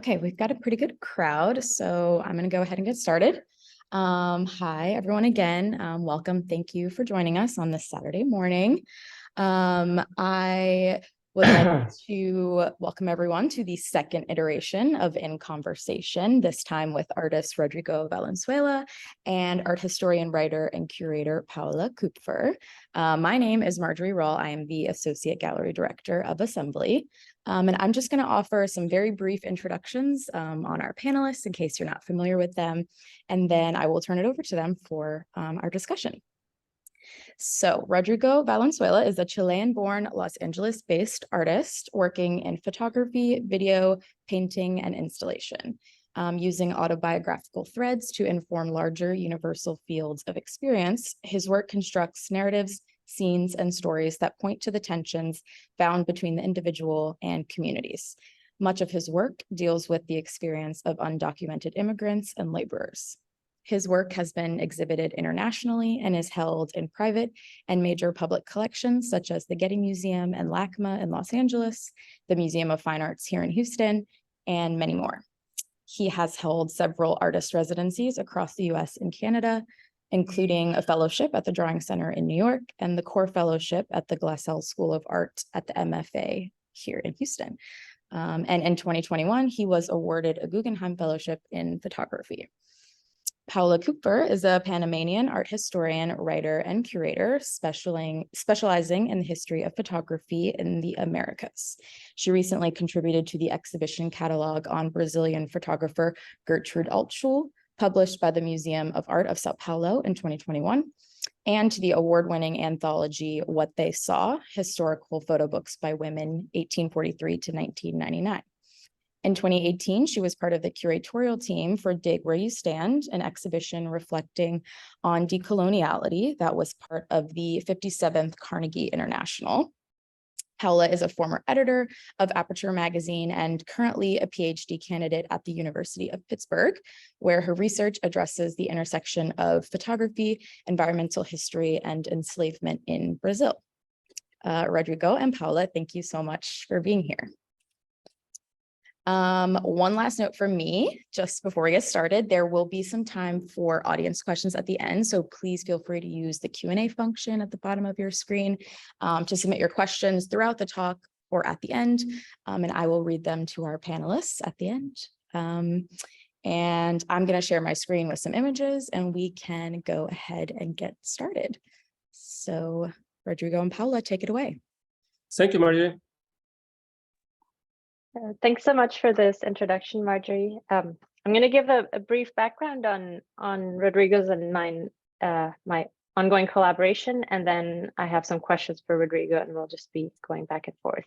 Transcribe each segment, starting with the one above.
Okay, we've got a pretty good crowd, so I'm going to go ahead and get started. Hi, everyone again. Welcome. Thank you for joining us on this Saturday morning. I would like to welcome everyone to the second iteration of In Conversation, this time with artist Rodrigo Valenzuela and art historian, writer, and curator Paula Kupfer. My name is Marjorie Rawl. I am the Associate Gallery Director of Assembly. And I'm just going to offer some very brief introductions on our panelists in case you're not familiar with them, and then I will turn it over to them for our discussion. So Rodrigo Valenzuela is a Chilean-born, Los Angeles-based artist working in photography, video, painting, and installation, using autobiographical threads to inform larger universal fields of experience. His work constructs narratives, scenes, and stories that point to the tensions found between the individual and communities. Much of his work deals with the experience of undocumented immigrants and laborers. His work has been exhibited internationally and is held in private and major public collections such as the Getty Museum and LACMA in Los Angeles, the Museum of Fine Arts here in Houston, and many more. He has held several artist residencies across the US and Canada, including a fellowship at the Drawing Center in New York and the core fellowship at the Glassell School of Art at the MFA here in Houston. And in 2021, he was awarded a Guggenheim Fellowship in photography. Paula Kupfer is a Panamanian art historian, writer, and curator specializing in the history of photography in the Americas. She recently contributed to the exhibition catalog on Brazilian photographer Gertrude Altschul, published by the Museum of Art of Sao Paulo in 2021, and to the award-winning anthology What They Saw, Historical Photo Books by Women, 1843 to 1999. In 2018, she was part of the curatorial team for Dig Where You Stand, an exhibition reflecting on decoloniality that was part of the 57th Carnegie International. Paula is a former editor of Aperture magazine and currently a PhD candidate at the University of Pittsburgh, where her research addresses the intersection of photography, environmental history, and enslavement in Brazil. Rodrigo and Paula, thank you so much for being here. One last note from me, just before we get started, there will be some time for audience questions at the end, so please feel free to use the Q&A function at the bottom of your screen to submit your questions throughout the talk or at the end, and I will read them to our panelists at the end. And I'm going to share my screen with some images, and we can go ahead and get started. So Rodrigo and Paula, take it away. Thank you, Marjorie. Thanks so much for this introduction, Marjorie. I'm going to give a brief background on Rodrigo's and mine, my ongoing collaboration, and then I have some questions for Rodrigo, and we'll just be going back and forth.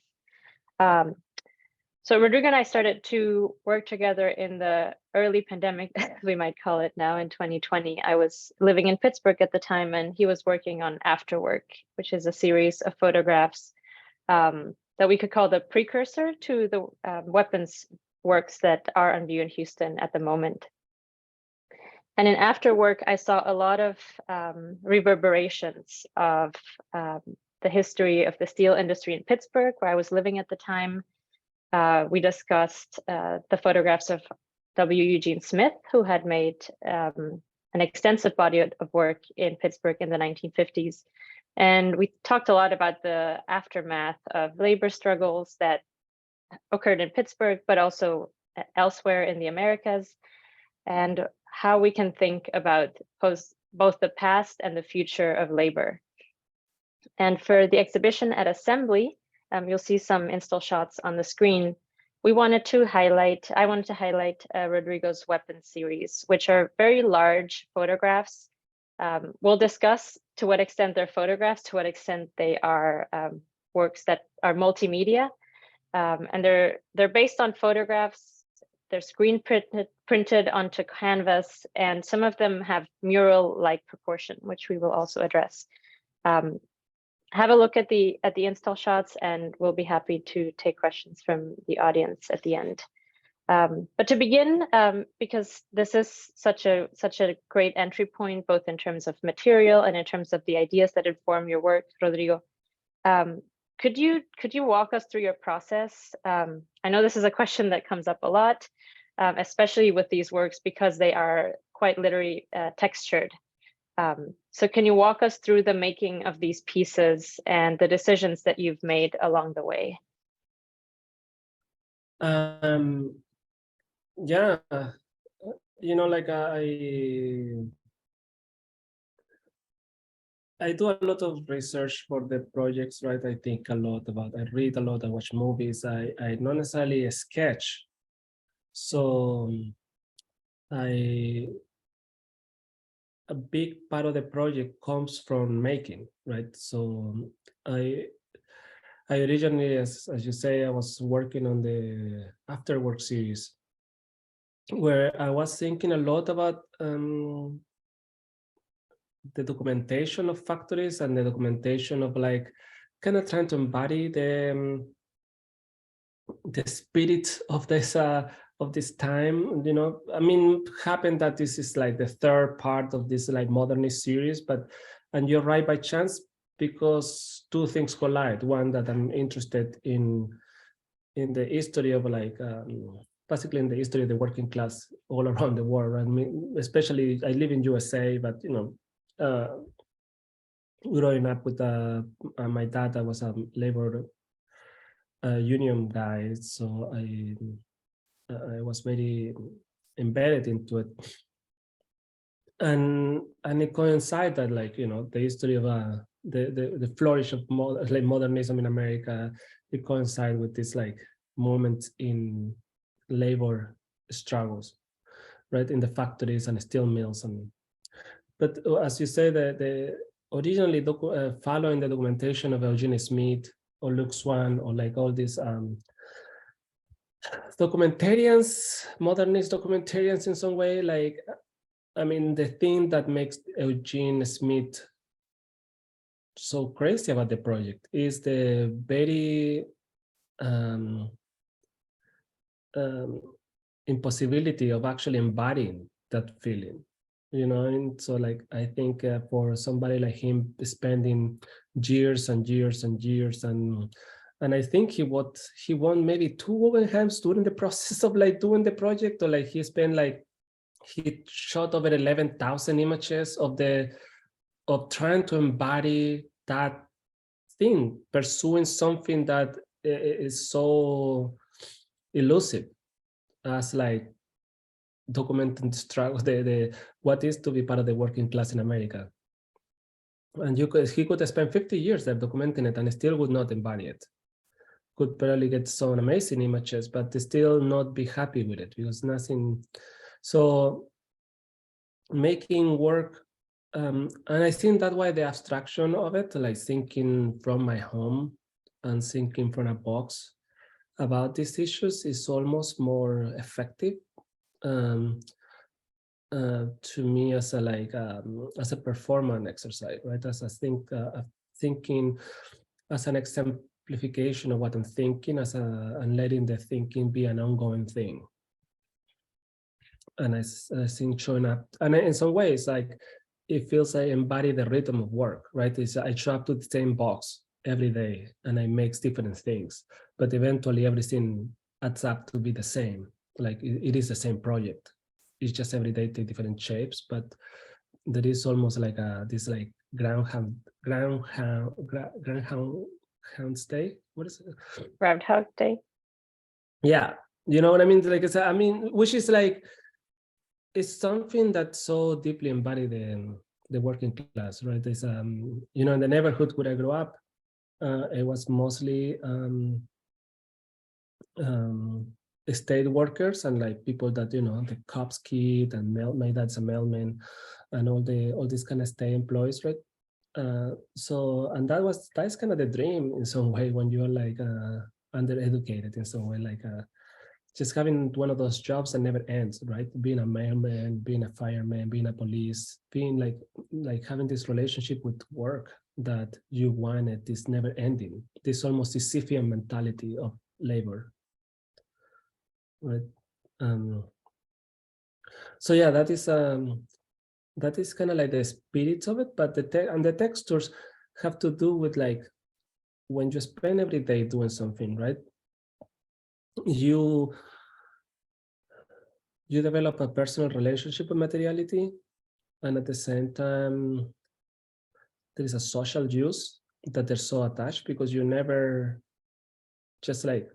So Rodrigo and I started to work together in the early pandemic, we might call it now, in 2020. I was living in Pittsburgh at the time, and he was working on Afterwork, which is a series of photographs that we could call the precursor to the weapons works that are on view in Houston at the moment. And in Afterwork, I saw a lot of reverberations of the history of the steel industry in Pittsburgh, where I was living at the time. We discussed the photographs of W. Eugene Smith, who had made an extensive body of work in Pittsburgh in the 1950s. And we talked a lot about the aftermath of labor struggles that occurred in Pittsburgh, but also elsewhere in the Americas, and how we can think about both the past and the future of labor. And for the exhibition at Assembly, you'll see some install shots on the screen. I wanted to highlight Rodrigo's Weapons series, which are very large photographs. We'll discuss to what extent they're photographs, to what extent they are works that are multimedia, and they're based on photographs. They're screen printed onto canvas, and some of them have mural-like proportion, which we will also address. Have a look at the install shots, and we'll be happy to take questions from the audience at the end. But to begin, because this is such a great entry point, both in terms of material and in terms of the ideas that inform your work, Rodrigo, could you walk us through your process? I know this is a question that comes up a lot, especially with these works because they are quite literally textured. So can you walk us through the making of these pieces and the decisions that you've made along the way? Yeah, like I do a lot of research for the projects, right? I think a lot about, I read a lot, I watch movies, I not necessarily sketch. So a big part of the project comes from making, right? So I originally, as you say, I was working on the Afterwork series, where I was thinking a lot about the documentation of factories and the documentation of like kind of trying to embody the spirit of this time. I mean, happened that this is like the third part of this like modernist series, and you're right by chance, because two things collide. One, that I'm interested in the history of like basically in the history of the working class all around the world. I mean, especially I live in USA, but growing up with my dad, I was a labor union guy, so I was very embedded into it, and it coincided, like the history of the flourish of like modernism in America. It coincided with this like moment in labor struggles, right, in the factories and steel mills. But as you say, the originally following the documentation of Eugene Smith or Luke Swan or like all these documentarians, modernist documentarians in some way, like, I mean, the thing that makes Eugene Smith so crazy about the project is the very impossibility of actually embodying that feeling, and so like I think for somebody like him spending years and years and years, and I think he won maybe 2 Guggenheims during the process of like doing the project, or like he shot over 11,000 images of trying to embody that thing, pursuing something that is so elusive as like documenting the struggle, the what is to be part of the working class in America. And he could spend 50 years there documenting it and still would not embody it. Could barely get some amazing images, but still not be happy with it because nothing. So making work, and I think that's why the abstraction of it, like thinking from my home and thinking from a box about these issues, is almost more effective to me as a performance exercise, right? As I think thinking as an exemplification of what I'm thinking, and letting the thinking be an ongoing thing. And I think showing up, and in some ways, like it feels I embody the rhythm of work, right? I show up to the same box every day, and I make different things, but eventually everything adds up to be the same. Like it is the same project. It's just every day take different shapes, but there is almost like this like Groundhog Day. What is it? Groundhog Day. Yeah, you know what I mean. Like which is like, it's something that so deeply embodied the working class, right? It's in the neighborhood where I grew up, it was mostly state workers and like people that the cops kid and my dad's a mailman and all these kind of state employees, right? So and that's kind of the dream in some way when you're like undereducated in some way, like just having one of those jobs that never ends, right? Being a mailman, being a fireman, being a police, being like having this relationship with work that you wanted, this never ending, this almost Sisyphean mentality of labor, right? So yeah, that is kind of like the spirit of it, but the textures have to do with like when you spend every day doing something, right, you develop a personal relationship with materiality, and at the same time, there is a social use that they're so attached, because you never just like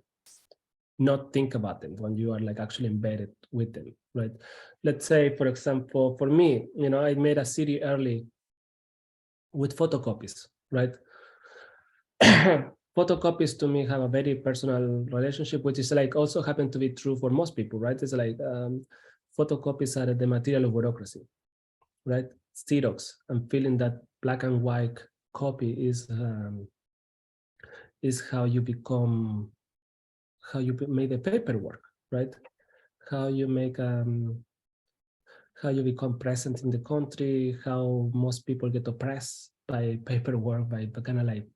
not think about them when you are like actually embedded with them, right? Let's say, for example, for me, I made a CD early with photocopies, right? Photocopies to me have a very personal relationship, which is like also happen to be true for most people, right? It's like photocopies are the material of bureaucracy, right? Xerox, I'm feeling that black and white copy is how you become, how you make the paperwork, right? How you make how you become present in the country, how most people get oppressed by paperwork, by kind of like,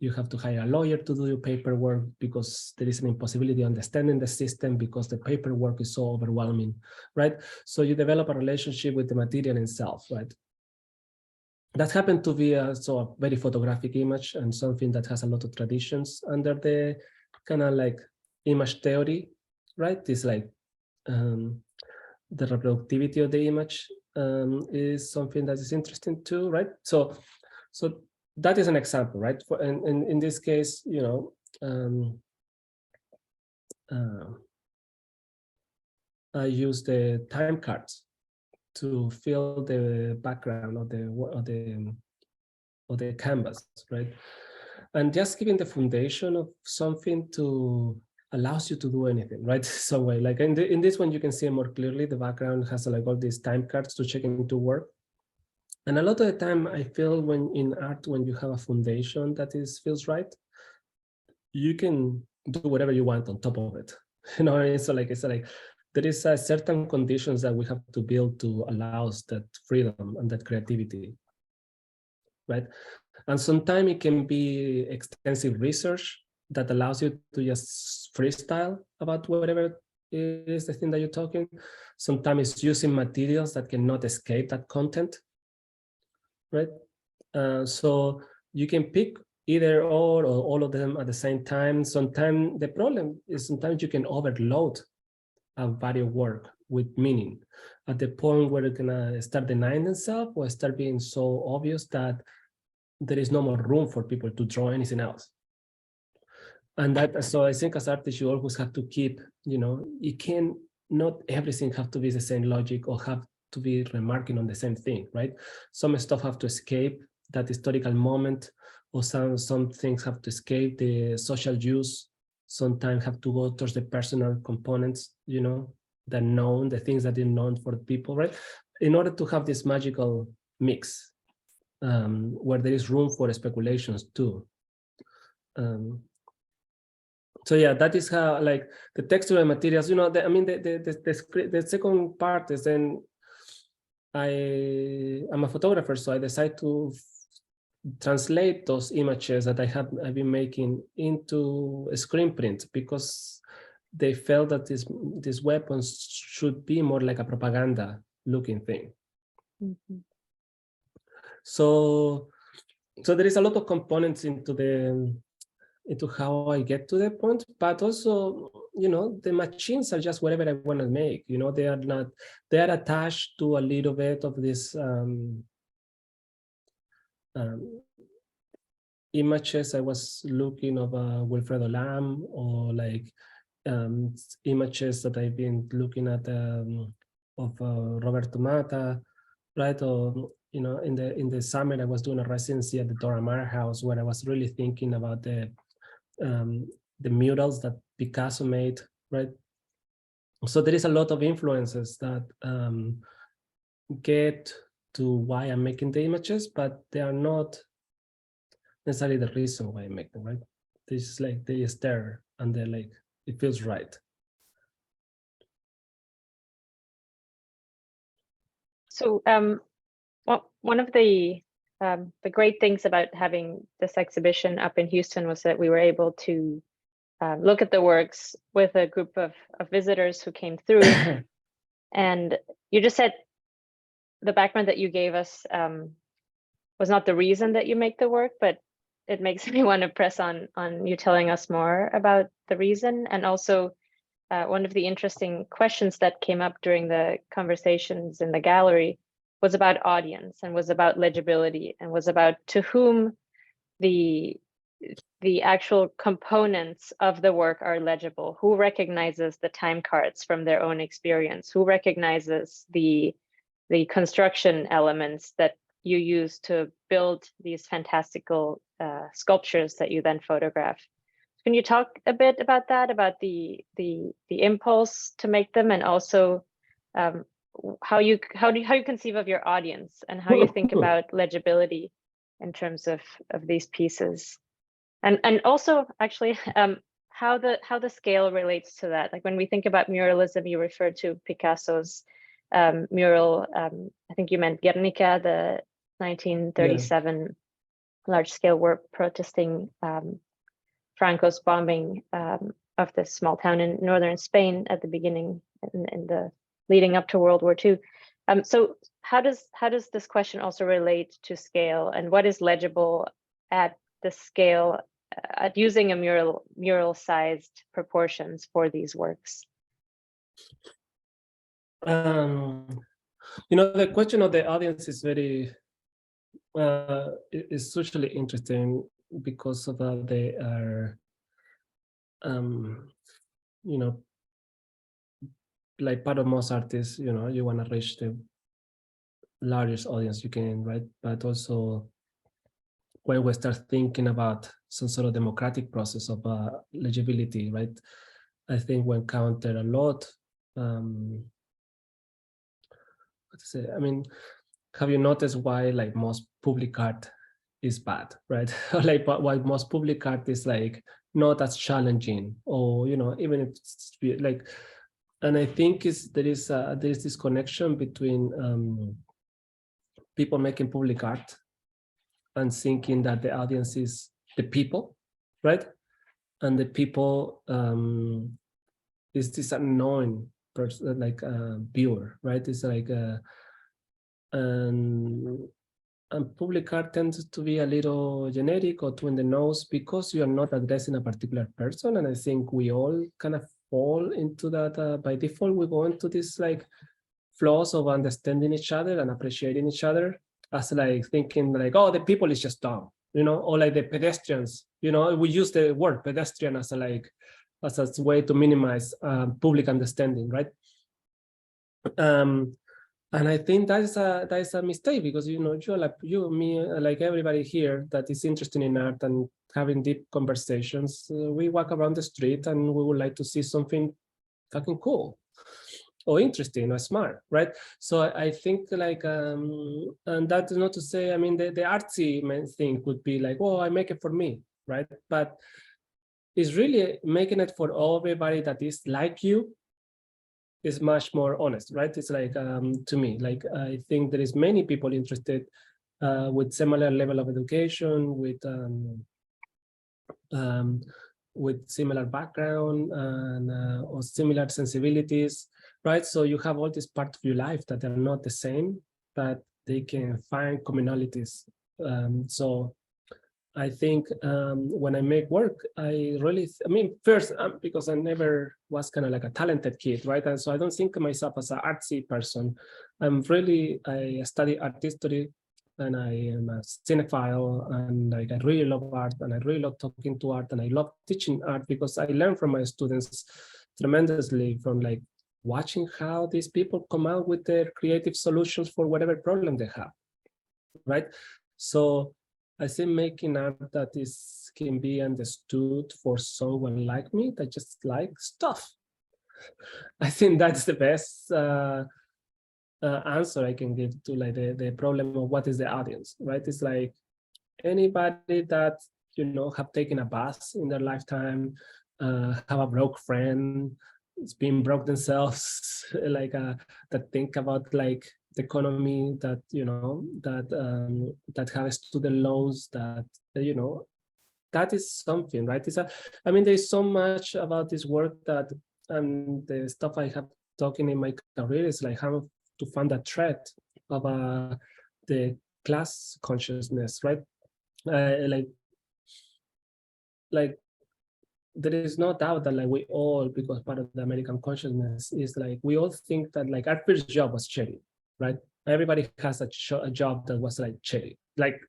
you have to hire a lawyer to do your paperwork because there is an impossibility of understanding the system because the paperwork is so overwhelming, right? So you develop a relationship with the material itself, right? That happened to be a very photographic image, and something that has a lot of traditions under the kind of like image theory, right? It's like the reproductivity of the image is something that is interesting too, right? So that is an example, right? And in this case, I use the time cards to fill the background of the canvas, right? And just giving the foundation of something to allows you to do anything, right? Some way, like in this one, you can see more clearly. The background has like all these time cards to check into work. And a lot of the time, I feel when in art, when you have a foundation that feels right, you can do whatever you want on top of it. It's like there is a certain conditions that we have to build to allow us that freedom and that creativity, right? And sometimes it can be extensive research that allows you to just freestyle about whatever is the thing that you're talking. Sometimes it's using materials that cannot escape that content, right? So you can pick either or all of them at the same time. Sometimes the problem is sometimes you can overload a body of work with meaning at the point where it's gonna start denying themselves or start being so obvious that there is no more room for people to draw anything else. And that, so I think as artists, you always have to keep, you can, not everything have to be the same logic or have to be remarking on the same thing, right? Some stuff have to escape that historical moment, or some things have to escape the social use. Sometimes have to go towards the personal components, the known, the things that are known for people, right? In order to have this magical mix where there is room for speculations too. So yeah, that is how, like, the textural materials, the second part is then I'm a photographer, so I decide to translate those images that I've been making into a screen print, because they felt that these weapons should be more like a propaganda looking thing. Mm-hmm. So there is a lot of components into how I get to the point, but also, the machines are just whatever I want to make. They are attached to a little bit of this images I was looking of Wilfredo Lam, or like images that I've been looking at of Roberto Mata, right? Or in the summer I was doing a residency at the Dora Maar House, where I was really thinking about the murals that Picasso made, right? So there is a lot of influences that get to why I'm making the images, but they are not necessarily the reason why I make them, right? They just like, they just there and they're like, it feels right. So one of the great things about having this exhibition up in Houston was that we were able to look at the works with a group of visitors who came through. And you just said the background that you gave us was not the reason that you make the work, but it makes me want to press on you telling us more about the reason. And also one of the interesting questions that came up during the conversations in the gallery was about audience, and was about legibility, and was about to whom the actual components of the work are legible, who recognizes the time cards from their own experience, who recognizes the construction elements that you use to build these fantastical sculptures that you then photograph. Can you talk a bit about that, about the impulse to make them, and also how you conceive of your audience, and how you think about legibility in terms of these pieces, and also actually how the scale relates to that. Like when we think about muralism, you referred to Picasso's mural. I think you meant Guernica, the 1937 large-scale work protesting Franco's bombing of this small town in northern Spain at the beginning, in the leading up to World War II. So how does this question also relate to scale, and what is legible at the scale, at using a mural-sized proportions for these works? The question of the audience is very is socially interesting, because of that they are like part of most artists, you want to reach the largest audience you can, right? But also when we start thinking about some sort of democratic process of legibility, right? I think we encounter a lot. What to say? I mean, have you noticed why like most public art is bad, right? Like why most public art is like not as challenging, or even if it's like, and I think there is this connection between people making public art and thinking that the audience is the people, right? And the people is this unknown person, like viewer, right? It's like and public art tends to be a little generic or too in the nose, because you are not addressing a particular person. And I think we all kind of fall into that by default. We go into this like flaws of understanding each other and appreciating each other, as like thinking like, oh, the people is just dumb, or like the pedestrians, we use the word pedestrian as a way to minimize public understanding, right? And I think that is a mistake, because you're like me, like everybody here that is interested in art and having deep conversations. We walk around the street and we would like to see something fucking cool or interesting or smart, right? So I think like and that's not to say, I mean, the artsy thing would be like, oh, I make it for me, right? But it's really making it for everybody that is like you is much more honest, right? It's like to me, like I think there is many people interested with similar level of education, with similar background and or similar sensibilities, right? So you have all this part of your life that are not the same, but they can find commonalities. So I think when I make work, I mean, first, because I never was kind of like a talented kid, right? And so I don't think of myself as an artsy person. I study art history, and I am a cinephile, and like I really love art, and I really love talking to art, and I love teaching art, because I learn from my students tremendously from like watching how these people come out with their creative solutions for whatever problem they have, right? So I think making art that can be understood for someone like me that just like stuff. I think that's the best answer I can give to like the problem of what is the audience, right? It's like anybody that have taken a bus in their lifetime, have a broke friend, it's been broke themselves, like that think about like the economy, that that have student loans, that that is something, right? I mean, there's so much about this work that the stuff I have talking in my career is like how to find a thread of the class consciousness, right? Like like there is no doubt that like we all, because part of the American consciousness is like we all think that like our first job was shitty, right? Everybody has a job that was like shitty. Like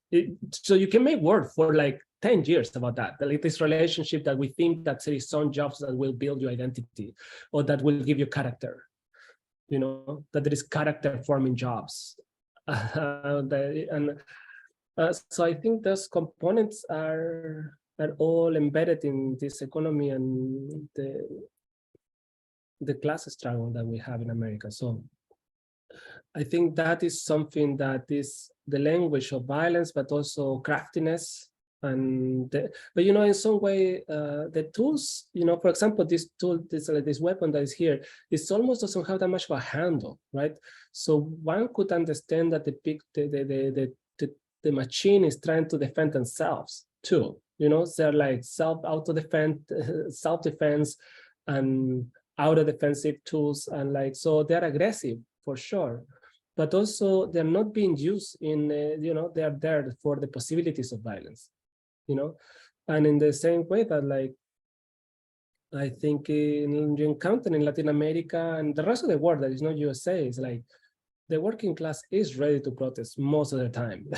so you can make work for like 10 years about that. Like this relationship that we think that there is some jobs that will build your identity or that will give you character, you know, that there is character forming jobs. So I think those components are all embedded in this economy and the class struggle that we have in America. So I think that is something that is the language of violence, but also craftiness. But you know, in some way, the tools, you know, for example, this tool, this weapon that is here, it almost doesn't have that much of a handle, right? So one could understand that the machine is trying to defend themselves too. You know, they're like self-defense and auto-defensive tools, and like so they're aggressive for sure, but also they're not being used in you know, they are there for the possibilities of violence, you know. And in the same way that like I think you encounter in Latin America and the rest of the world that is not USA, is like the working class is ready to protest most of the time.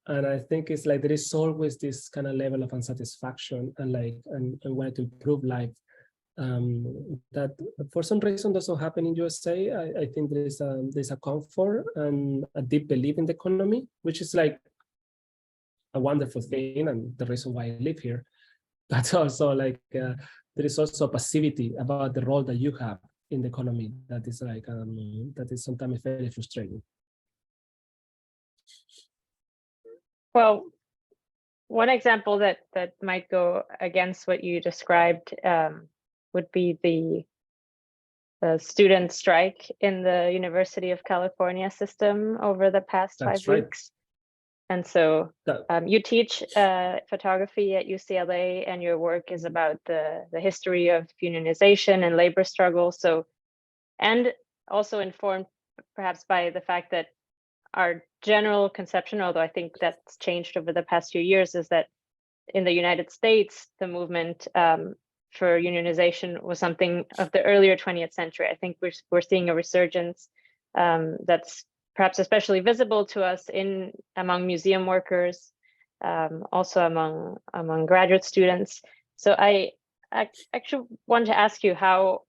And I think it's like there is always this kind of level of unsatisfaction and like and wanting to improve life that for some reason doesn't happen in USA. I think there's a comfort and a deep belief in the economy, which is like a wonderful thing and the reason why I live here. But also like there is also a passivity about the role that you have in the economy that is like that is sometimes very frustrating. Well, one example that might go against what you described would be the student strike in the University of California system over the past 5 weeks. And so you teach photography at UCLA, and your work is about the history of unionization and labor struggle. So, and also informed perhaps by the fact that our general conception, although I think that's changed over the past few years, is that in the United States, the movement for unionization was something of the earlier 20th century. I think we're seeing a resurgence that's perhaps especially visible to us among museum workers, also among graduate students. So I actually want to ask you how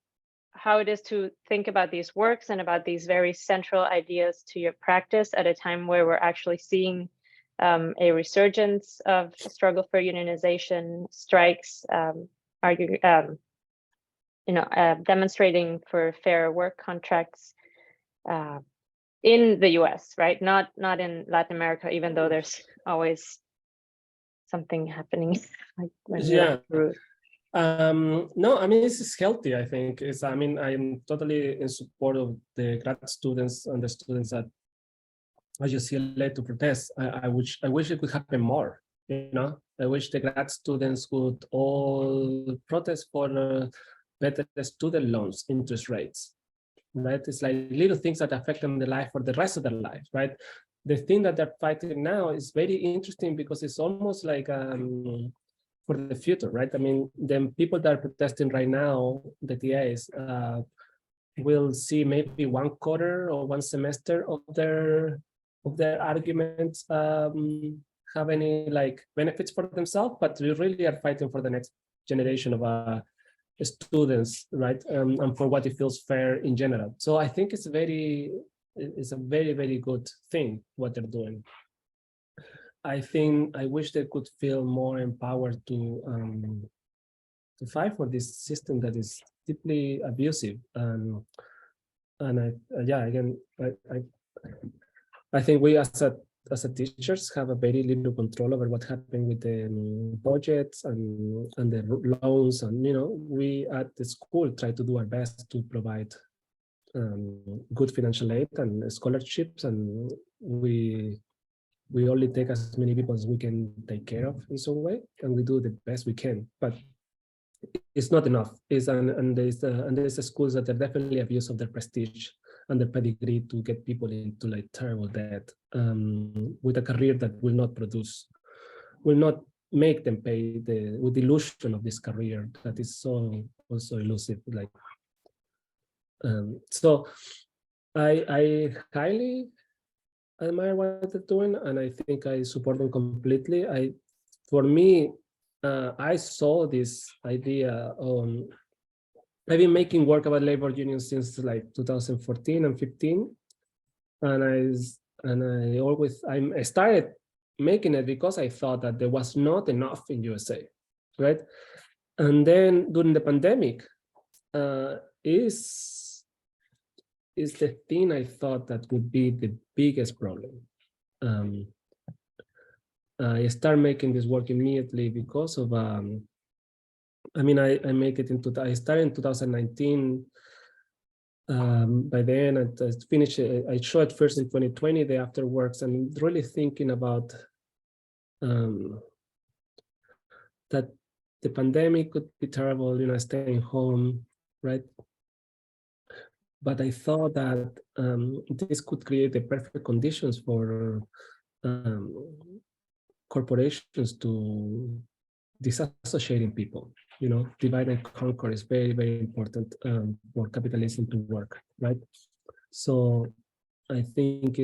it is to think about these works and about these very central ideas to your practice at a time where we're actually seeing a resurgence of a struggle for unionization, strikes, demonstrating for fair work contracts in the US, right? Not in Latin America, even though there's always something happening like when you're through. No, I mean, this is healthy, I think. I mean, I'm totally in support of the grad students and the students at UCLA to protest. I wish it could happen more, you know? I wish the grad students would all protest for better student loans, interest rates, right? It's like little things that affect them in their life for the rest of their life, right? The thing that they're fighting now is very interesting because it's almost like for the future, right? I mean, the people that are protesting right now, the TAs, will see maybe one quarter or one semester of their arguments have any like benefits for themselves, but we really are fighting for the next generation of students, right? And for what it feels fair in general. So I think it's a very, very good thing what they're doing. I wish they could feel more empowered to fight for this system that is deeply abusive. And I think we as a teachers have a very little control over what happened with the budgets and the loans, and you know, we at the school try to do our best to provide good financial aid and scholarships, and we only take as many people as we can take care of in some way, and we do the best we can, but it's not enough. And there's schools that are definitely abuse of their prestige and their pedigree to get people into like terrible debt with a career that will not make them pay with the illusion of this career that is so also elusive. Like, so I highly admire what they're doing, and I think I support them completely. For me, I saw this idea on. I've been making work about labor unions since like 2014 and 15, and I started making it because I thought that there was not enough in USA, right? And then during the pandemic, is the thing I thought that would be the biggest problem. I started making this work immediately because of, I mean, I started in 2019. By then, I finished. I showed first in 2020 the afterworks, and really thinking about that the pandemic could be terrible, staying home, right? But I thought that this could create the perfect conditions for corporations to disassociating people. Divide and conquer is very, very important for capitalism to work, right? So I think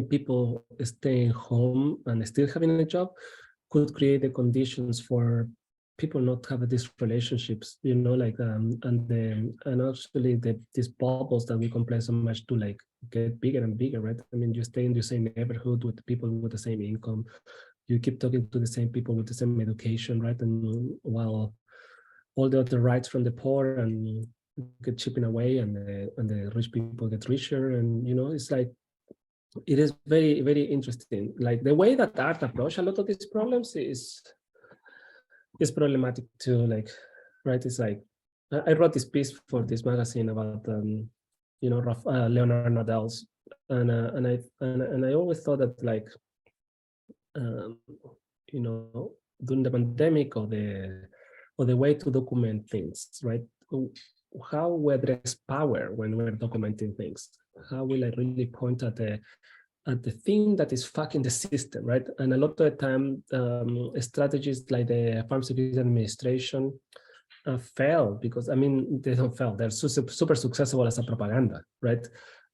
people staying home and still having a job could create the conditions for people not have these relationships, like and actually these bubbles that we complain so much to like get bigger and bigger, right? I mean, you stay in the same neighborhood with people with the same income, you keep talking to the same people with the same education, right? And while all the other rights from the poor and get chipping away, and the rich people get richer, and it's like it is very, very interesting. Like the way that art approach a lot of these problems is problematic too. Like, right? It's like I wrote this piece for this magazine about Leonard Nadal's, and I always thought that like during the pandemic or the way to document things, right? How we address power when we're documenting things. How will I really point at the thing that is fucking the system, right? And a lot of the time, strategies like the pharmaceutical administration fail because, I mean, they don't fail. They're super successful as a propaganda, right?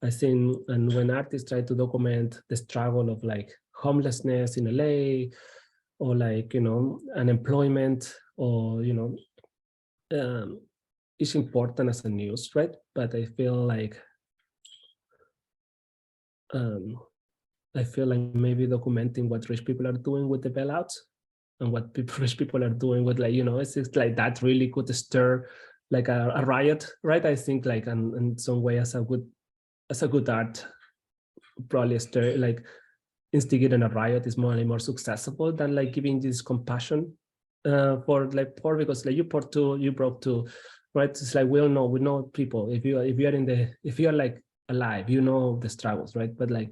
I think, and when artists try to document the struggle of like homelessness in LA, or like, unemployment, or, it's important as a news, right? But I feel like maybe documenting what rich people are doing with the bailouts and what rich people are doing with, like, it's like that really could stir like a riot, right? I think like in some way as a good art probably stir, like instigating a riot is more successful than like giving this compassion for like poor, because like you broke too, right? It's like we know people. If you are like alive, the struggles, right? But like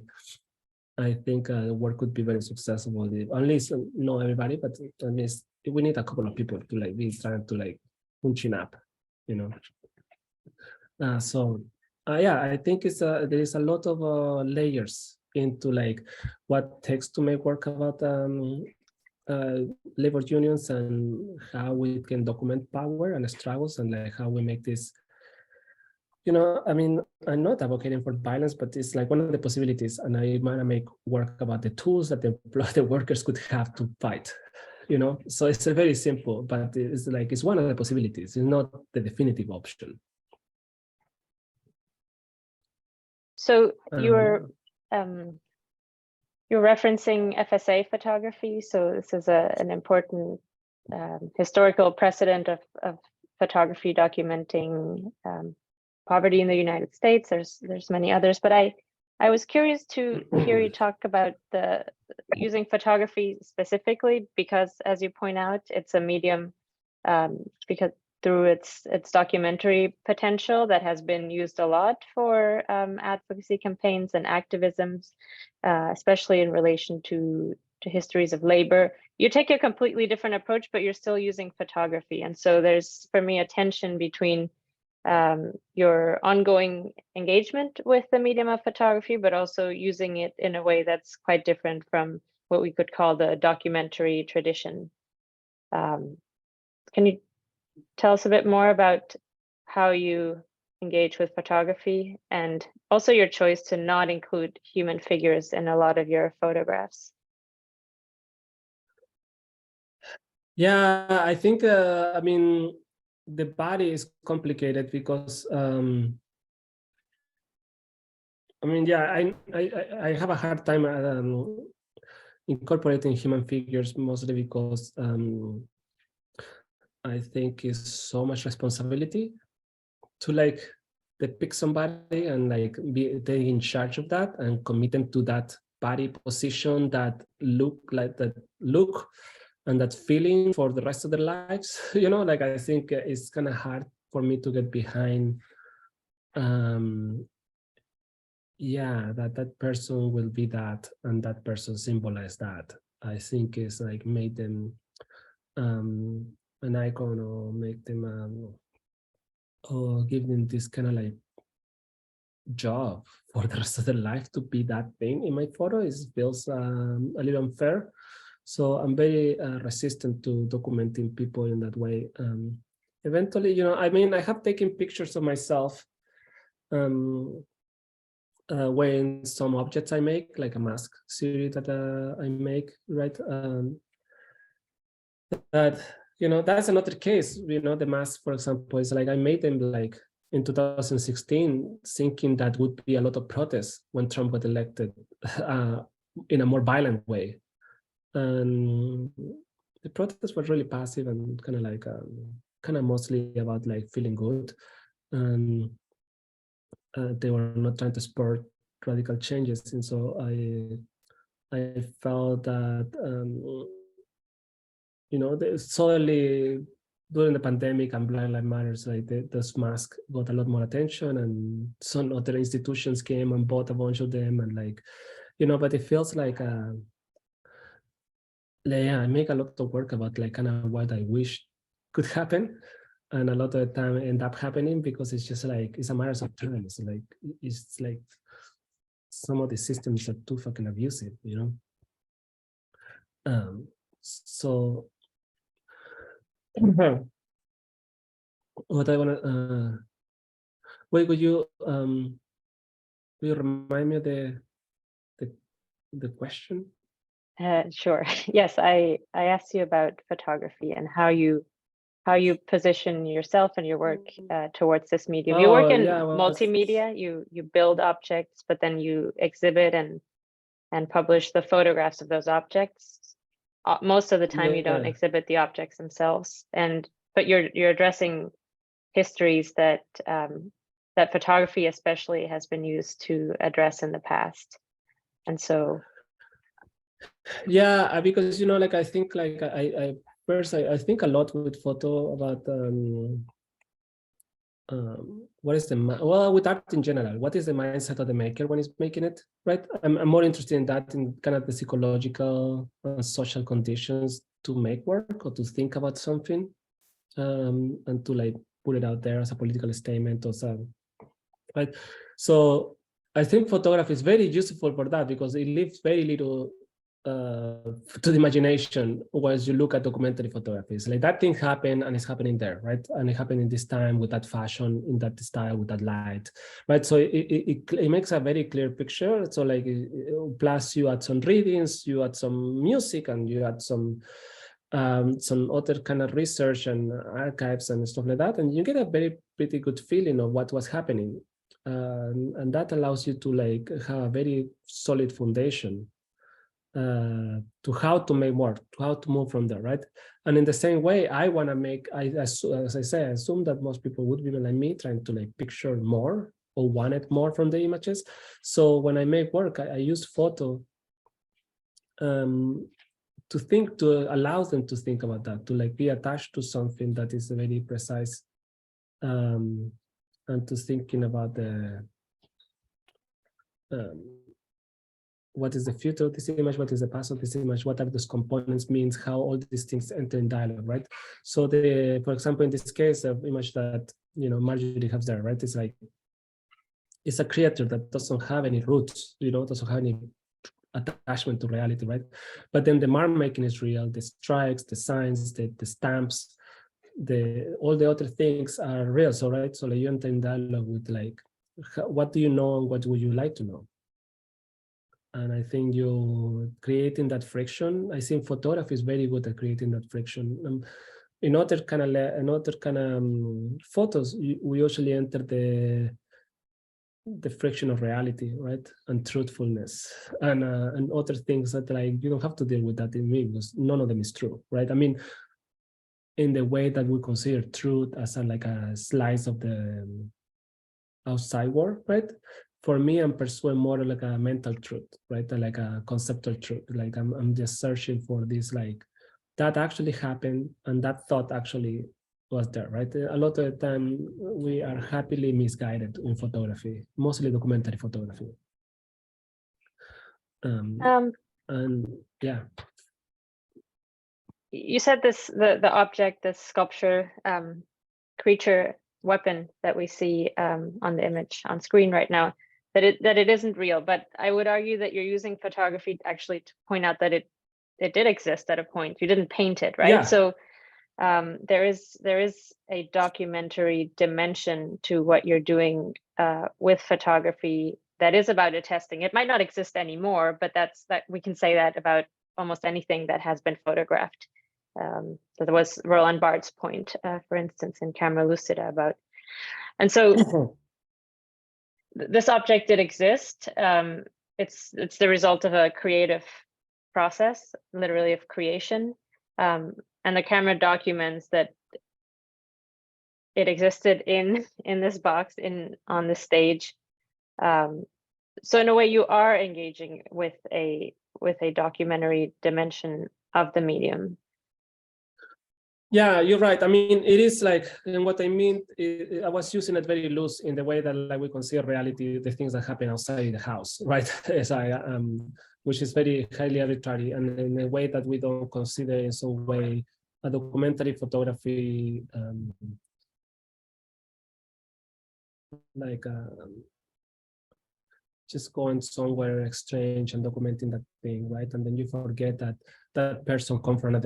I think work could be very successful. At least not everybody, but at least we need a couple of people to like be trying to like punching up, So yeah, I think there is a lot of layers into like what takes to make work about labor unions, and how we can document power and struggles, and like how we make this. I mean, I'm not advocating for violence, but it's like one of the possibilities, and I want to make work about the tools that the workers could have to fight. So it's very simple, but it's one of the possibilities. It's not the definitive option. So you're referencing FSA photography. So this is an important historical precedent of photography documenting poverty in the United States. There's many others, but I was curious to hear you talk about using photography specifically, because as you point out, it's a medium because through its documentary potential that has been used a lot for advocacy campaigns and activisms, especially in relation to histories of labor. You take a completely different approach, but you're still using photography. And so there's, for me, a tension between your ongoing engagement with the medium of photography, but also using it in a way that's quite different from what we could call the documentary tradition. Can you tell us a bit more about how you engage with photography and also your choice to not include human figures in a lot of your photographs? Yeah, I think, I mean, the body is complicated because, I mean, yeah, I have a hard time incorporating human figures, mostly because I think it's so much responsibility to like depict somebody and like be in charge of that and commit them to that body position, that look, like that look and that feeling for the rest of their lives. You know, like I think it's kind of hard for me to get behind yeah, that person will be that and that person symbolize that. I think it's like made them an icon or make them or give them this kind of like job for the rest of their life to be that thing in my photo. It feels a little unfair. So I'm very resistant to documenting people in that way. Eventually, you know, I mean, I have taken pictures of myself wearing some objects I make, like a mask series that I make, right? That, you know, that's another case. You know, the mask, for example, is like I made them like in 2016, thinking that would be a lot of protests when Trump got elected in a more violent way. And the protests were really passive and kind of like, kind of mostly about like feeling good. And they were not trying to spur radical changes. And so I felt that, you know, suddenly during the pandemic and Black Lives Matters, like those masks got a lot more attention, and some other institutions came and bought a bunch of them, and like, you know, but it feels like, yeah, I make a lot of work about like kind of what I wish could happen, and a lot of the time end up happening because it's just like it's a matter of time. It's like some of the systems are too fucking abusive, you know. So what I want to wait, would you remind me of the question? Sure. Yes, I asked you about photography and how you position yourself and your work towards this medium. You work in multimedia. You build objects, but then you exhibit and publish the photographs of those objects. Most of the time, you don't exhibit the objects themselves, but you're addressing histories that that photography especially has been used to address in the past, and so. Yeah, because, you know, like I think like I think a lot with photo about what is with art in general, what is the mindset of the maker when he's making it, right? I'm more interested in that, in kind of the psychological social conditions to make work or to think about something, and to like put it out there as a political statement or something, right? So I think photography is very useful for that because it leaves very little to the imagination once you look at documentary photographies. Like that thing happened and it's happening there, right? And it happened in this time with that fashion, in that style, with that light, right? So it makes a very clear picture. So like, plus you add some readings, you add some music, and you add some other kind of research and archives and stuff like that, and you get a pretty good feeling of what was happening. And that allows you to like have a very solid foundation to how to make work, to how to move from there, right? And in the same way, I want to make, as I say, I assume that most people would be like me, trying to like picture more or wanted more from the images. So when I make work, I use photo to allow them to think about that, to like be attached to something that is very precise, and to thinking about the what is the future of this image, what is the past of this image, what are those components means, how all these things enter in dialogue, right? So for example, in this case, the image that, you know, Marjorie has there, right? It's like, it's a creature that doesn't have any roots, you know, doesn't have any attachment to reality, right? But then the mark making is real. The strikes, the signs, the stamps, all the other things are real. So right, so like you enter in dialogue with like, what do you know and what would you like to know? And I think you creating that friction. I think photography is very good at creating that friction. In other kind of photos, we usually enter the friction of reality, right, and truthfulness, and other things that like you don't have to deal with that in me because none of them is true, right? I mean, in the way that we consider truth as like a slice of the outside world, right? For me, I'm pursuing more like a mental truth, right? Like a conceptual truth. Like I'm just searching for this, like that actually happened and that thought actually was there, right? A lot of the time we are happily misguided in photography, mostly documentary photography. And yeah. You said this, the object, this sculpture, creature, weapon that we see on the image on screen right now, that it isn't real. But I would argue that you're using photography actually to point out that it did exist at a point. You didn't paint it, right? Yeah. So there is a documentary dimension to what you're doing with photography that is about attesting. It might not exist anymore, but that we can say that about almost anything that has been photographed. That was Roland Barthes' point, for instance, in Camera Lucida about. And so this object did exist. It's the result of a creative process, literally of creation. And the camera documents that it existed in this box, on the stage. So in a way, you are engaging with a documentary dimension of the medium. Yeah, you're right. I mean, it is like, and what I mean, I was using it very loose in the way that like we consider reality, the things that happen outside the house, right? As which is very highly arbitrary, and in a way that we don't consider in some way a documentary photography, just going somewhere strange and documenting that thing, right? And then you forget that that person comes from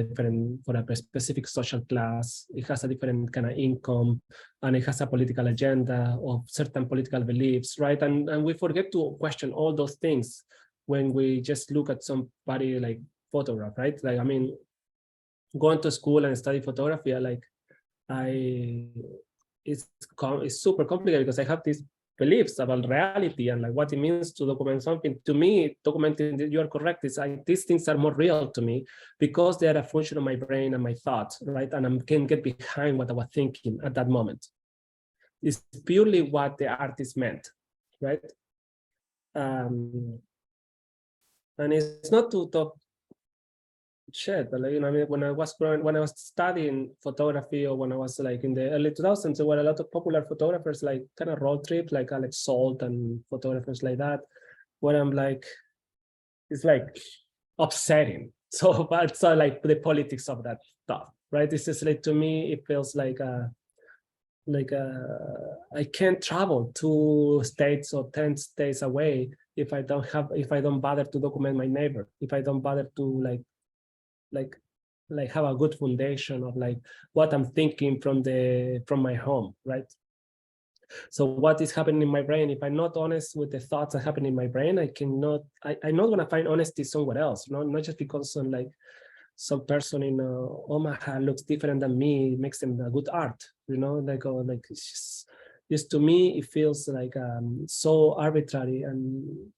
for a specific social class. It has a different kind of income, and it has a political agenda or certain political beliefs, right? And we forget to question all those things when we just look at somebody like photograph, right? Like, I mean, going to school and study photography, it's super complicated because I have these beliefs about reality and like what it means to document something. To me, documenting, you are correct, it's like these things are more real to me because they are a function of my brain and my thoughts, right? And I can get behind what I was thinking at that moment. It's purely what the artist meant, right? And it's not to talk shit, but like, you know, I mean, when I was studying photography, or when I was like in the early 2000s, there were a lot of popular photographers, like kind of road trip, like Alex Salt and photographers like that, where I'm like, it's like upsetting. So, but so like the politics of that stuff, right? This is like, to me, it feels like I can't travel 2 states or 10 states away if I don't bother to document my neighbor, if I don't bother to like have a good foundation of like what I'm thinking from my home, right? So what is happening in my brain? If I'm not honest with the thoughts that happen in my brain, I'm not gonna find honesty somewhere else. Not just because some person in Omaha looks different than me, it makes them a good art, like it's just to me it feels like so arbitrary and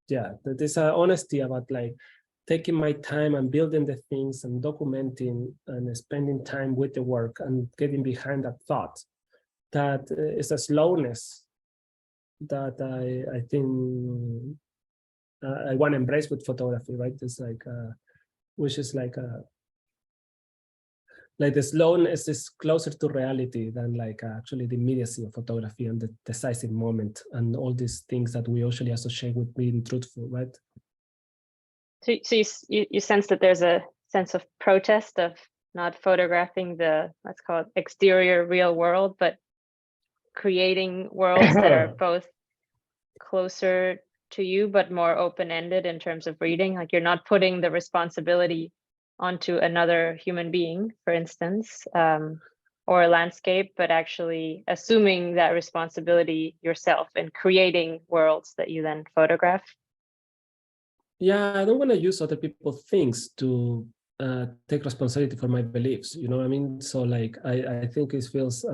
yeah, there's an honesty about like taking my time and building the things and documenting and spending time with the work and getting behind that thought. That is a slowness that I think I want to embrace with photography, right? It's like, which is like the slowness is closer to reality than like actually the immediacy of photography and the decisive moment and all these things that we usually associate with being truthful, right? So you sense that there's a sense of protest of not photographing the, let's call it, exterior real world, but creating worlds that are both closer to you, but more open-ended in terms of reading. Like you're not putting the responsibility onto another human being, for instance, or a landscape, but actually assuming that responsibility yourself and creating worlds that you then photograph. Yeah, I don't want to use other people's things to take responsibility for my beliefs. You know what I mean? So like, I think it feels,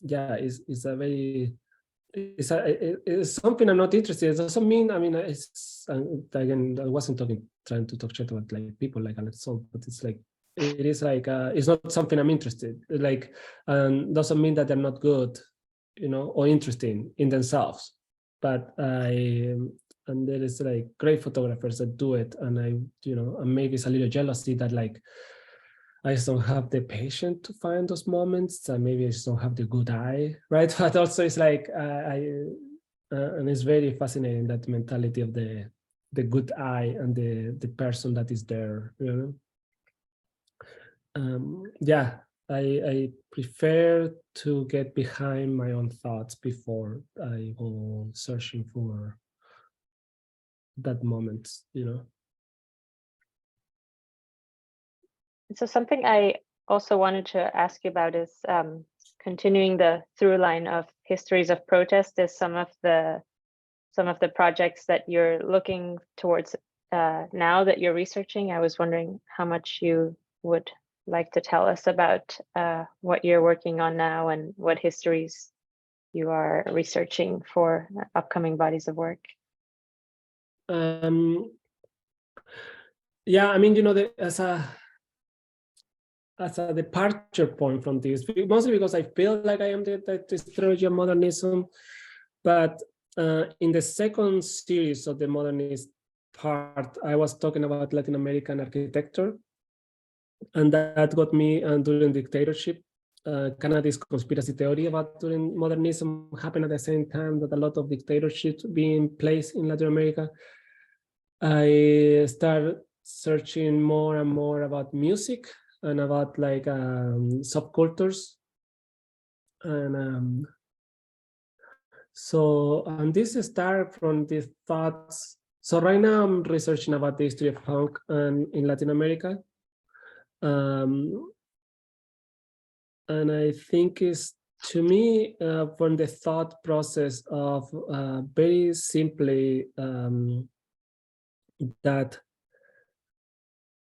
yeah, it's a very, it's something I'm not interested in. It doesn't mean, I mean, it's, again, I wasn't trying to talk shit about like people like Alex Song, but it's like, it is like, it's not something I'm interested in. Like, doesn't mean that they're not good, you know, or interesting in themselves. But and there is like great photographers that do it. And I, you know, and maybe it's a little jealousy that like, I just don't have the patience to find those moments, and maybe I just don't have the good eye, right? But also it's like, and it's very fascinating, that mentality of the good eye and the person that is there, you know? Yeah, I prefer to get behind my own thoughts before I go searching for that moment, you know? So something I also wanted to ask you about is continuing the through line of histories of protest is some of the projects that you're looking towards now that you're researching. I was wondering how much you would like to tell us about what you're working on now and what histories you are researching for upcoming bodies of work. Yeah, I mean, you know, as a departure point from this, mostly because I feel like I am the historian of modernism, but in the second series of the modernist part, I was talking about Latin American architecture, and that got me during dictatorship. Kind of this conspiracy theory about during modernism happened at the same time that a lot of dictatorships being placed in Latin America. I started searching more and more about music and about like subcultures, and this started from these thoughts. So right now I'm researching about the history of punk in Latin America, and I think it's, to me, from the thought process of very simply that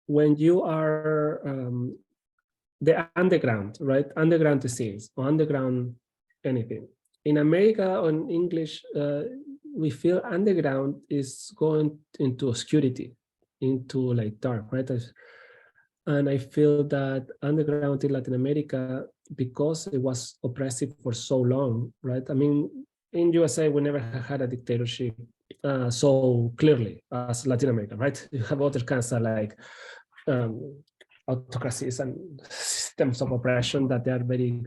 when you are the underground, right? Underground scenes or underground anything. In America, or in English, we feel underground is going into obscurity, into like dark, right? And I feel that underground in Latin America, because it was oppressive for so long, right? I mean, in USA, we never had a dictatorship so clearly as Latin America, right? You have other kinds of like autocracies and systems of oppression that they are very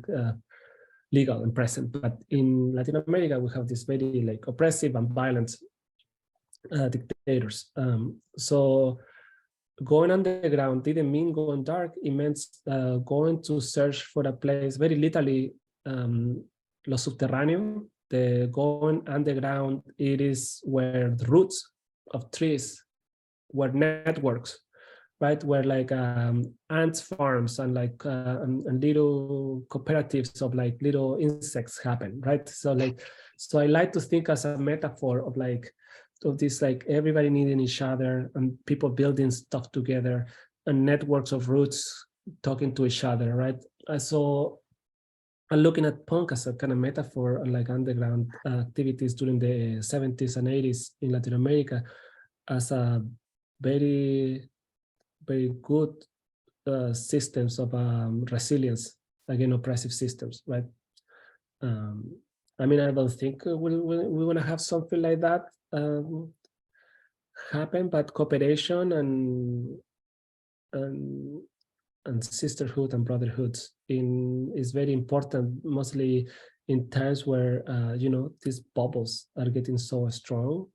legal and present. But in Latin America, we have this very like oppressive and violent dictators. So going underground didn't mean going dark. It meant going to search for a place, very literally, lo subterráneo. The going underground, it is where the roots of trees were networks, right? Where like ants farms and like and little cooperatives of like little insects happen, right? So like, so I like to think as a metaphor of like, of this like everybody needing each other and people building stuff together and networks of roots talking to each other, right? So I'm looking at punk as a kind of metaphor on like underground activities during the 70s and 80s in Latin America as a very, very good systems of resilience against oppressive systems, right? I mean, I don't think we want to have something like that happen, but cooperation and sisterhood and brotherhood is very important, mostly in times where you know, these bubbles are getting so strong.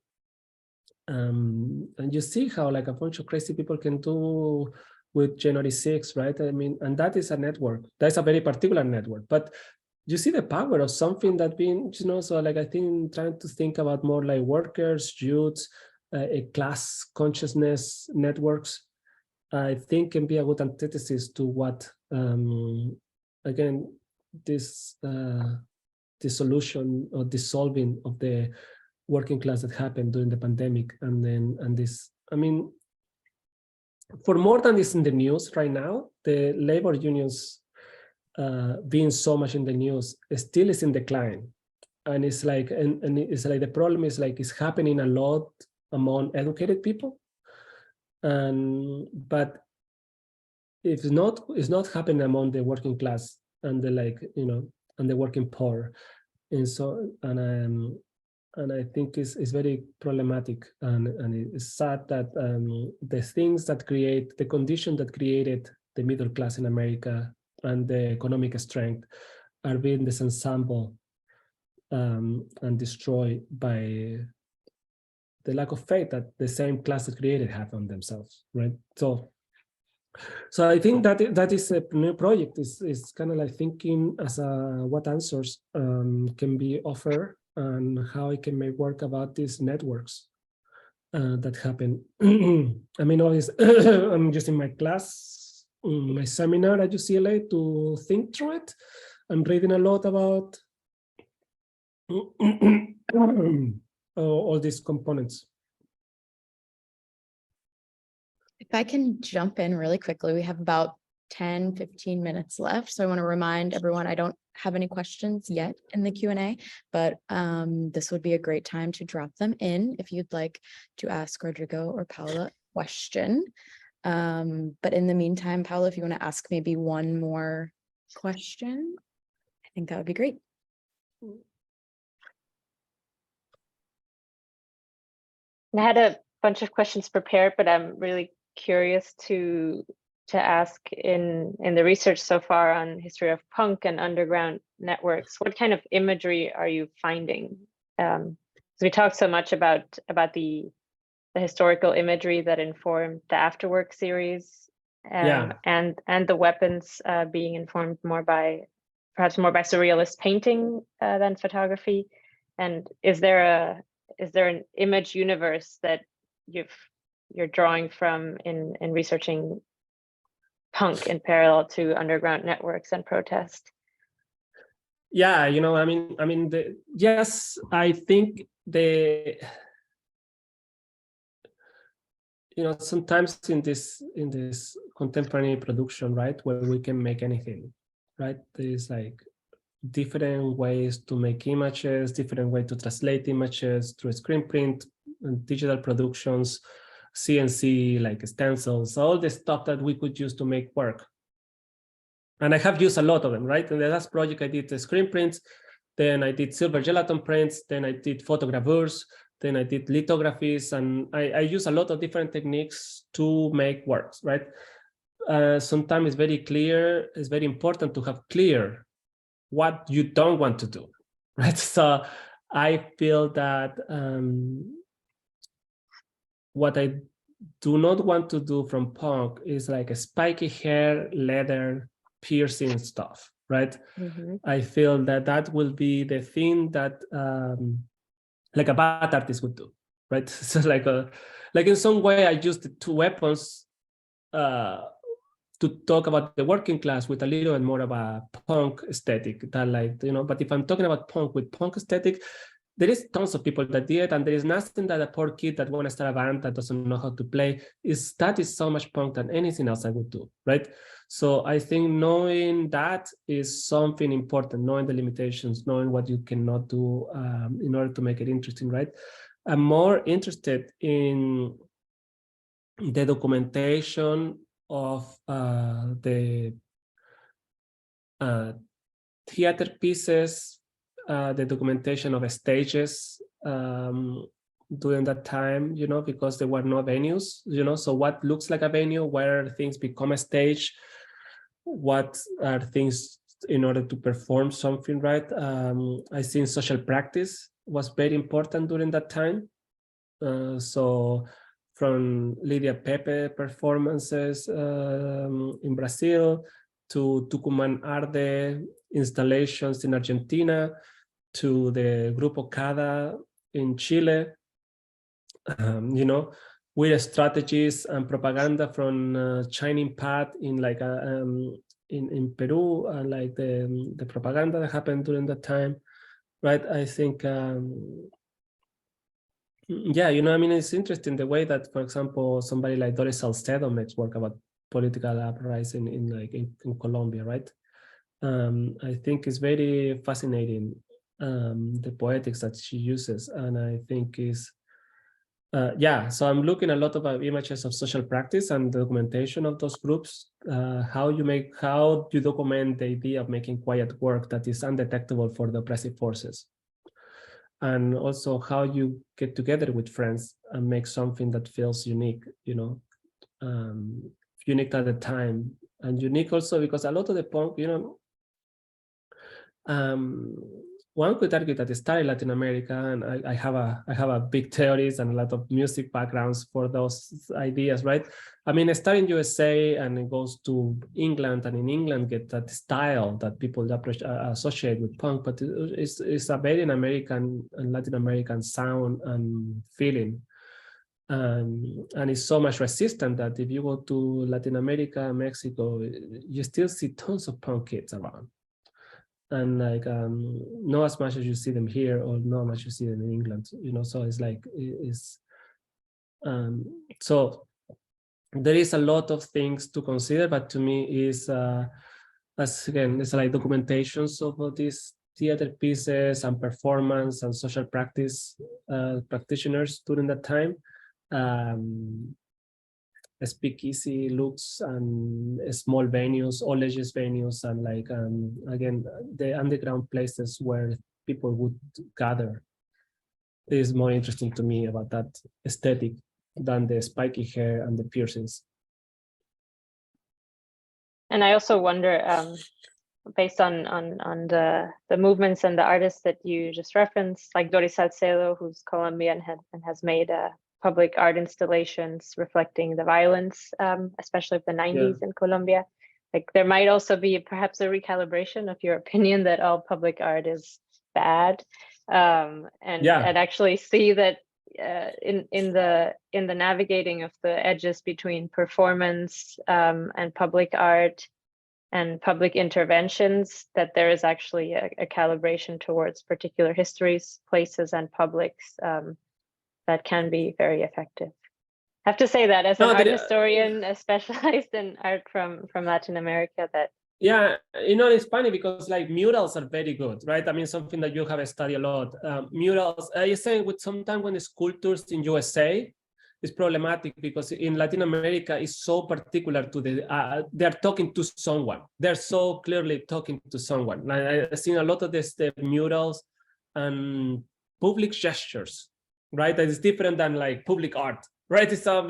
And you see how like a bunch of crazy people can do with January 6th, right? I mean, and that is a network. That's a very particular network, but you see the power of something that being, you know, so like I think trying to think about more like workers, youths, a class consciousness networks, I think can be a good antithesis to what, again, this dissolution or dissolving of the working class that happened during the pandemic. And this, I mean, for more than this in the news right now, the labor unions being so much in the news still is in decline. And it's like, and it's like the problem is like it's happening a lot among educated people. But it's not happening among the working class and the, like, you know, and the working poor. And so, and I think it's very problematic, and it's sad that the things that create the condition that created the middle class in America and the economic strength are being disensembled and destroyed by the lack of faith that the same class that created have on themselves, right? So I think that is a new project. Is kind of like thinking as what answers can be offered and how I can make work about these networks that happen. I mean, always I'm using my class, my seminar at UCLA to think through it. I'm reading a lot about all these components. If I can jump in really quickly, we have about 10, 15 minutes left. So I want to remind everyone, I don't have any questions yet in the Q&A, but this would be a great time to drop them in if you'd like to ask Rodrigo or Paula a question. But in the meantime, Paula, if you want to ask maybe one more question, I think that would be great. I had a bunch of questions prepared, but I'm really curious to ask in the research so far on history of punk and underground networks, what kind of imagery are you finding? So we talked so much about the historical imagery that informed the Afterwork series, and the weapons being informed perhaps more by surrealist painting than photography. And is there an image universe that you're drawing from in researching punk in parallel to underground networks and protest? Yeah, you know, I mean, yes, I think you know, sometimes in this contemporary production, right, where we can make anything, right? There's like different ways to make images, different way to translate images through screen print and digital productions, CNC, like stencils, all the stuff that we could use to make work. And I have used a lot of them, right? In the last project, I did the screen prints, then I did silver gelatin prints, then I did photogravures, then I did lithographies, and I use a lot of different techniques to make works, right? Sometimes it's very clear, it's very important to have clear what you don't want to do, right? So I feel that what I do not want to do from punk is like a spiky hair, leather, piercing stuff, right? Mm-hmm. I feel that will be the thing that like a bad artist would do, right? So like in some way I used the two weapons to talk about the working class with a little bit more of a punk aesthetic that, like, you know, but if I'm talking about punk with punk aesthetic, there is tons of people that did, and there is nothing that a poor kid that want to start a band that doesn't know how to play that is so much punk than anything else I would do, right? So I think knowing that is something important, knowing the limitations, knowing what you cannot do in order to make it interesting, right? I'm more interested in the documentation of the theater pieces, the documentation of stages during that time, you know, because there were no venues, you know, so what looks like a venue, where things become a stage, what are things in order to perform something, right? I think social practice was very important during that time. So from Lydia Pepe performances in Brazil to Tucumán Arte installations in Argentina, to the Grupo Cada in Chile, you know, with strategies and propaganda from Shining Path in like in Peru, and like the propaganda that happened during that time, right? I think, yeah, you know, I mean, it's interesting the way that, for example, somebody like Doris Salcedo makes work about political uprising in Colombia, right? I think it's very fascinating, the poetics that she uses, and I think is, yeah, so I'm looking a lot about images of social practice and the documentation of those groups, how you document the idea of making quiet work that is undetectable for the oppressive forces. And also how you get together with friends and make something that feels unique, you know, unique at the time, and unique also because a lot of the punk, you know, one could argue that it started in Latin America, and I have a big theories and a lot of music backgrounds for those ideas, right? I mean, it started in USA and it goes to England, and in England get that style that people associate with punk, but it's a very American and Latin American sound and feeling. And it's so much resistant that if you go to Latin America, Mexico, you still see tons of punk kids around. And like not as much as you see them here, or not as much as you see them in England, you know. So it's like so there is a lot of things to consider, but to me is as again, it's like documentations of these theater pieces and performance and social practice practitioners during that time. Speakeasy looks and small venues, all ages venues, and like again, the underground places where people would gather is more interesting to me about that aesthetic than the spiky hair and the piercings. And I also wonder, based on the movements and the artists that you just referenced, like Doris Salcedo, who's Colombian and has made public art installations reflecting the violence, especially of the 90s in Colombia. Like there might also be perhaps a recalibration of your opinion that all public art is bad, and actually see that in the navigating of the edges between performance and public art and public interventions, that there is actually a calibration towards particular histories, places, and publics that can be very effective. I have to say that as an art historian specialized in art from Latin America, that yeah, you know, it's funny because like murals are very good, right? I mean, something that you have studied a lot. Murals, you're saying with sometimes when the sculptures in USA is problematic because in Latin America is so particular to the, they're talking to someone. They're so clearly talking to someone. Like, I've seen a lot of the murals and public gestures, right? That is different than like public art, right? It's some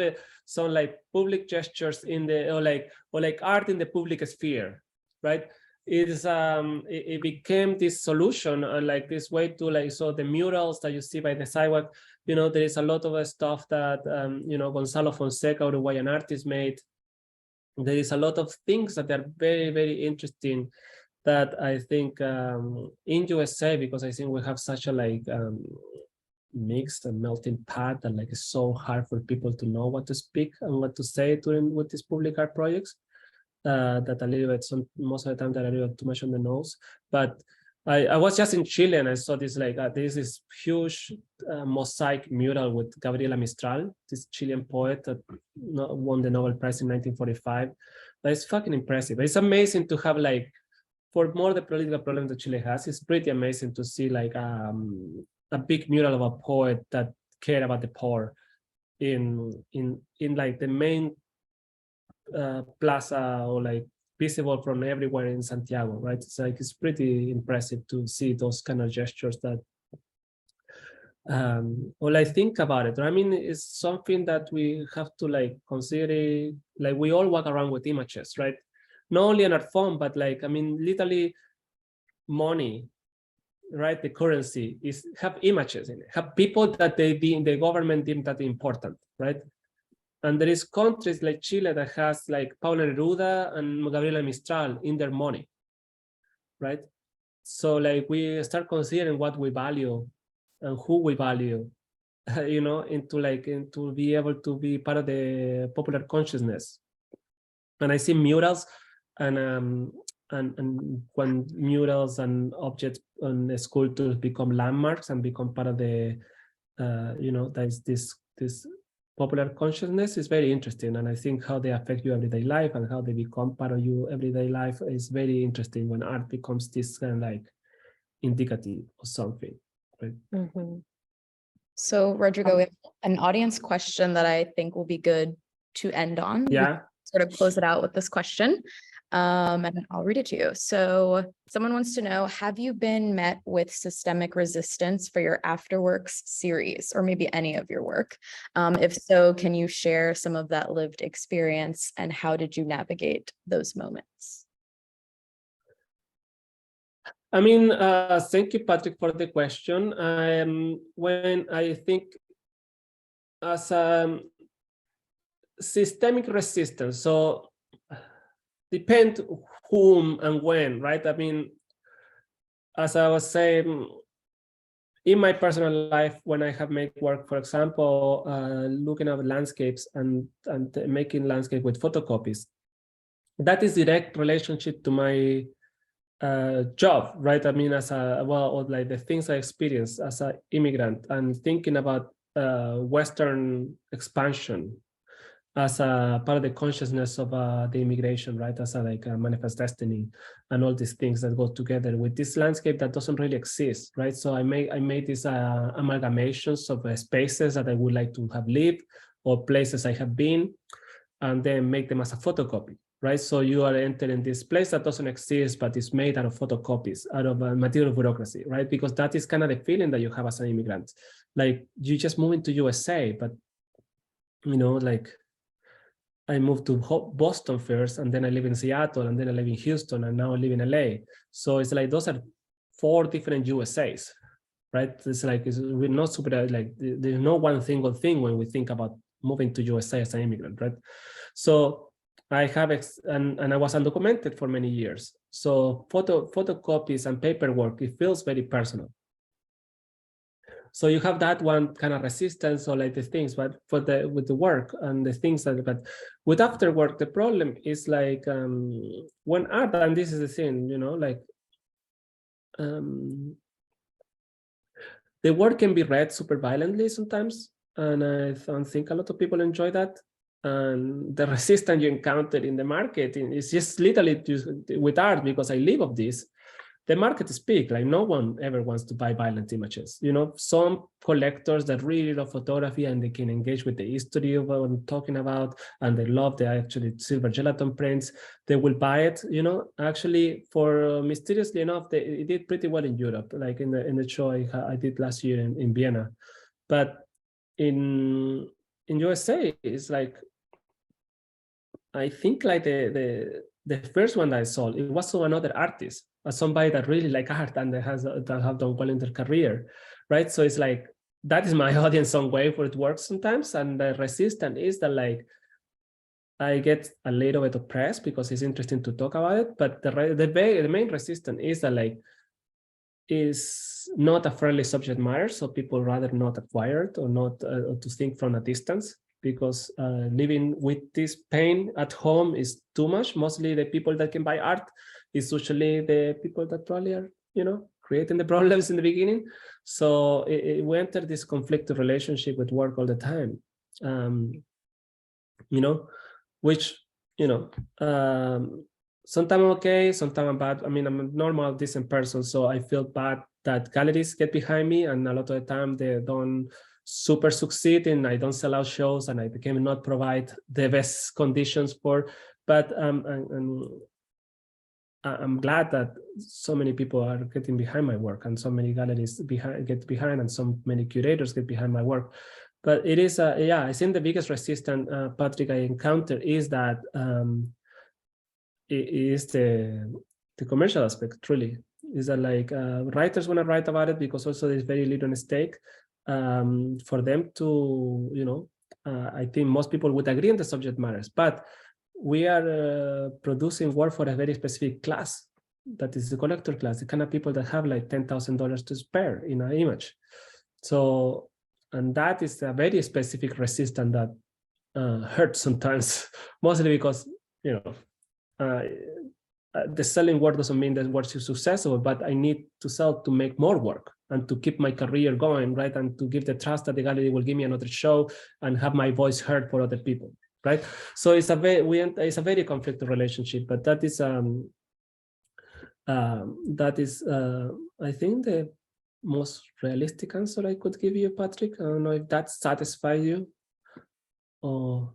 like public gestures in the, or like art in the public sphere, right? It became this solution and like this way to like, so the murals that you see by the sidewalk, you know, there is a lot of stuff that, you know, Gonzalo Fonseca, Uruguayan artist, made. There is a lot of things that are very, very interesting that I think in USA, because I think we have such a like mixed and melting pot that like it's so hard for people to know what to speak and what to say during with these public art projects. That a little bit, most of the time, that a little bit too much on the nose. But I was just in Chile and I saw this like there's this huge mosaic mural with Gabriela Mistral, this Chilean poet that won the Nobel Prize in 1945. But it's fucking impressive. It's amazing to have like, for more the political problem that Chile has, it's pretty amazing to see like a big mural of a poet that cared about the poor in like the main plaza, or like visible from everywhere in Santiago, right? It's like, it's pretty impressive to see those kind of gestures that well, I think about it. I mean, it's something that we have to like consider, like we all walk around with images, right? Not only on our phone, but like, I mean, literally money, right? The currency have images in it, have people that the government deemed that important, right? And there is countries like Chile that has like Paula Neruda and Gabriela Mistral in their money, right? So like we start considering what we value and who we value, you know, into be able to be part of the popular consciousness. And I see murals and when murals and objects and sculptures become landmarks and become part of the, you know, there's this popular consciousness is very interesting. And I think how they affect your everyday life and how they become part of your everyday life is very interesting when art becomes this kind of like indicative of something, right? Mm-hmm. So Rodrigo, we have an audience question that I think will be good to end on. Yeah. Sort of close it out with this question. And I'll read it to you. So someone wants to know, have you been met with systemic resistance for your Afterworks series, or maybe any of your work? If so, can you share some of that lived experience and how did you navigate those moments? I mean, thank you, Patrick, for the question. When I think as systemic resistance, so depend whom and when, right? I mean, as I was saying, in my personal life, when I have made work, for example, looking at landscapes and making landscape with photocopies, that is direct relationship to my job, right? I mean, as a, well, or like the things I experienced as an immigrant and thinking about Western expansion as a part of the consciousness of the immigration, right? As a like a manifest destiny and all these things that go together with this landscape that doesn't really exist, right? So I made these amalgamations of spaces that I would like to have lived or places I have been, and then make them as a photocopy, right? So you are entering this place that doesn't exist, but is made out of photocopies, out of material bureaucracy, right? Because that is kind of the feeling that you have as an immigrant. Like you just move into USA, but you know, like I moved to Boston first, and then I live in Seattle, and then I live in Houston, and now I live in LA. So it's like those are 4 different USAs, right? It's like we're not super like there's no one single thing when we think about moving to USA as an immigrant, right? So I have and I was undocumented for many years. So photocopies and paperwork, it feels very personal. So you have that one kind of resistance or like the things, but with the work and the things that, but with after work, the problem is like when art, and this is the thing, you know, like the work can be read super violently sometimes, and I don't think a lot of people enjoy that. And the resistance you encounter in the market is just literally with art, because I live of this. The market is big, like no one ever wants to buy violent images. You know, some collectors that really love photography and they can engage with the history of what I'm talking about, and they love the actually silver gelatin prints, they will buy it. You know, actually, for mysteriously enough, it did pretty well in Europe, like in the show I did last year in Vienna. But in USA, it's like, I think like the first one that I saw, it was to another artist, somebody that really like art and that have done well in their career, right? So it's like, that is my audience some way for it works sometimes. And the resistance is that like, I get a little bit oppressed because it's interesting to talk about it. But the main resistance is that like, is not a friendly subject matter. So people rather not acquire it or not to think from a distance, because living with this pain at home is too much. Mostly the people that can buy art is usually the people that probably are, you know, creating the problems in the beginning. So we enter this conflicted relationship with work all the time, you know, which, you know, sometimes I'm okay, sometimes I'm bad. I mean, I'm a normal, decent person, so I feel bad that galleries get behind me, and a lot of the time they don't super succeed, and I don't sell out shows, and I became not provide the best conditions for. But I'm glad that so many people are getting behind my work, and so many galleries get behind, and so many curators get behind my work. But it is, yeah, I think the biggest resistance, Patrick, I encounter is that it is the commercial aspect. Truly, is that like writers want to write about it because also there's very little stake for them to, you know, I think most people would agree on the subject matters, but we are producing work for a very specific class, that is the collector class, the kind of people that have like $10,000 to spare in an image. So, and that is a very specific resistance that hurts sometimes, mostly because, you know, the selling work doesn't mean that work is successful, but I need to sell to make more work and to keep my career going, right? And to give the trust that the gallery will give me another show and have my voice heard for other people, right? So it's a very conflicted relationship, but that is I think the most realistic answer I could give you, Patrick. I don't know if that satisfies you, or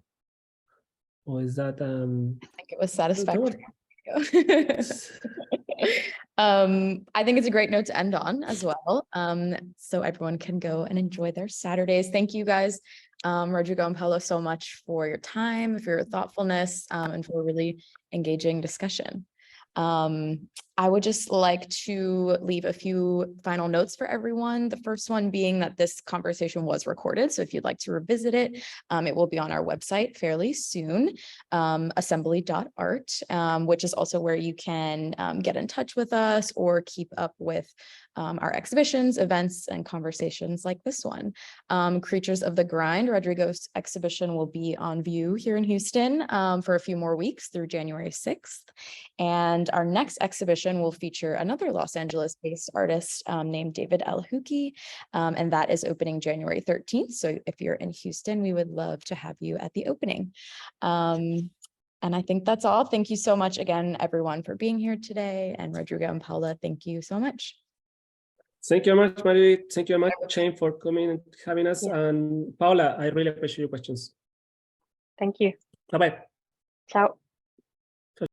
is that I think it was satisfactory. I think it's a great note to end on as well. So everyone can go and enjoy their Saturdays. Thank you guys, Rodrigo and Paula, so much for your time, for your thoughtfulness, and for a really engaging discussion. I would just like to leave a few final notes for everyone. The first one being that this conversation was recorded. So if you'd like to revisit it, it will be on our website fairly soon, assembly.art, which is also where you can get in touch with us or keep up with our exhibitions, events, and conversations like this one. Creatures of the Grind, Rodrigo's exhibition, will be on view here in Houston for a few more weeks through January 6th. And our next exhibition will feature another Los Angeles-based artist named David L. Hucke, and that is opening January 13th. So if you're in Houston, we would love to have you at the opening. And I think that's all. Thank you so much again, everyone, for being here today. And Rodrigo and Paula, thank you so much. Thank you very much, Marie. Thank you very much, Shane, for coming and having us. Yeah. And Paula, I really appreciate your questions. Thank you. Bye-bye. Ciao.